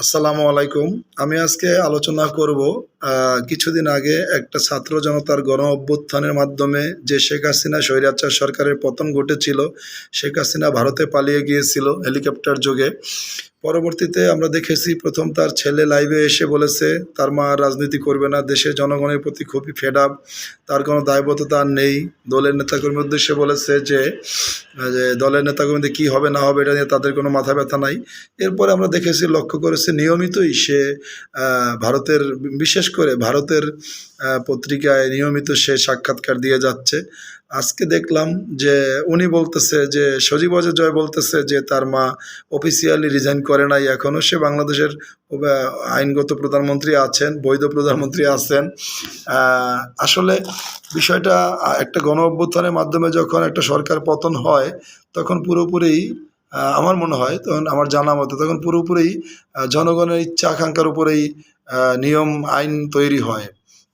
আসসালামু আলাইকুম। আমি আজকে আলোচনা করব কিছুদিন আগে একটা ছাত্র জনতার গণ অভ্যুত্থানের মাধ্যমে যে শেখ হাসিনা স্বৈরাচার সরকারের পতন ঘটেছিল। শেখ হাসিনা ভারতে পালিয়ে গিয়েছিল হেলিকপ্টার যোগে। পরবর্তীতে আমরা দেখেছি প্রথম তার ছেলে লাইভে এসে বলেছে তার মা আর রাজনীতি করবে না, দেশের জনগণের প্রতি খুবই ফেড আপ, তার কোনো দায়বদ্ধতা আর নেই। দলের নেতাকর্মীর উদ্দেশ্যে বলেছে যে দলের নেতাকর্মীদের কী হবে না হবে এটা নিয়ে তাদের কোনো মাথা ব্যথা নাই। এরপরে আমরা দেখেছি, লক্ষ্য করেছি নিয়মিতই সে ভারতের, বিশেষ করে ভারতের পত্রিকায় নিয়মিত সে সাক্ষাৎকার দিয়ে যাচ্ছে। আজকে দেখলাম যে উনি বলতেছে যে সজীব ওয়াজেদ জয় বলতেছে যে তার মা অফিসিয়ালি রিজাইন করে নাই, এখনও সে বাংলাদেশের আইনগত প্রধানমন্ত্রী আছেন, বৈধ প্রধানমন্ত্রী আছেন। আসলে বিষয়টা একটা গণ অভ্যুত্থানের মাধ্যমে যখন একটা সরকার পতন হয় তখন পুরোপুরি আমার মনে হয়, তখন আমার জানা মতো তখন পুরোপুরি জনগণের ইচ্ছা আকাঙ্ক্ষার উপরেই নিয়ম আইন তৈরি হয়।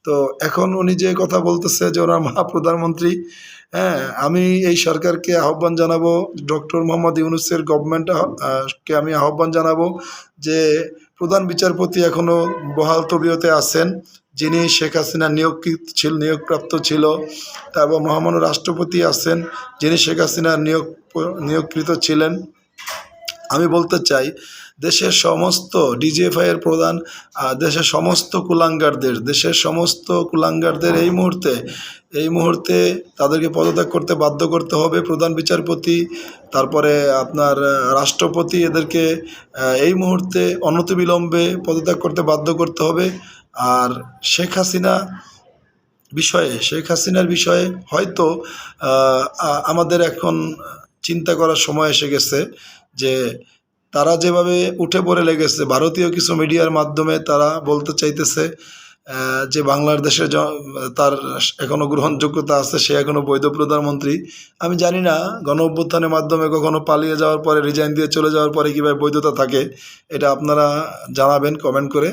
তো এখন উনি যে কথা বলতেছে যে ওনার মা প্রধানমন্ত্রী, হ্যাঁ, আমি এই সরকারকে আহ্বান জানাবো, ডক্টর মোহাম্মদ ইউনূসের গভর্নমেন্টকে আমি আহ্বান জানাবো যে প্রধান বিচারপতি এখনও বহাল তবিয়তে আছেন, যিনি শেখ হাসিনা নিয়োগপ্রাপ্ত ছিল। তারপর মহামান্য রাষ্ট্রপতি আছেন, যিনি শেখ হাসিনা নিয়োগকৃত ছিলেন। আমি বলতে চাই দেশের সমস্ত ডিজিএফআইয়ের প্রধান, দেশের সমস্ত কুলাঙ্গারদের এই মুহূর্তে তাদেরকে পদত্যাগ করতে বাধ্য করতে হবে। প্রধান বিচারপতি, তারপরে আপনার রাষ্ট্রপতি, এদেরকে এই মুহূর্তে অনতিবিলম্বে পদত্যাগ করতে বাধ্য করতে হবে। আর শেখ হাসিনার বিষয়ে হয়তো আমাদের এখন চিন্তা করার সময় এসে গেছে যে তারা যেভাবে উঠে পড়ে লেগেছে, ভারতীয় কিছু মিডিয়ার মাধ্যমে তারা বলতে চাইতেছে যে বাংলাদেশে তার এখনও গ্রহণযোগ্যতা আছে, সে এখনও বৈধ প্রধানমন্ত্রী। আমি জানি না গণ অভ্যুত্থানের মাধ্যমে কখনো পালিয়ে যাওয়ার পরে, রিজাইন দিয়ে চলে যাওয়ার পরে কীভাবে বৈধতা থাকে, এটা আপনারা জানাবেন কমেন্ট করে।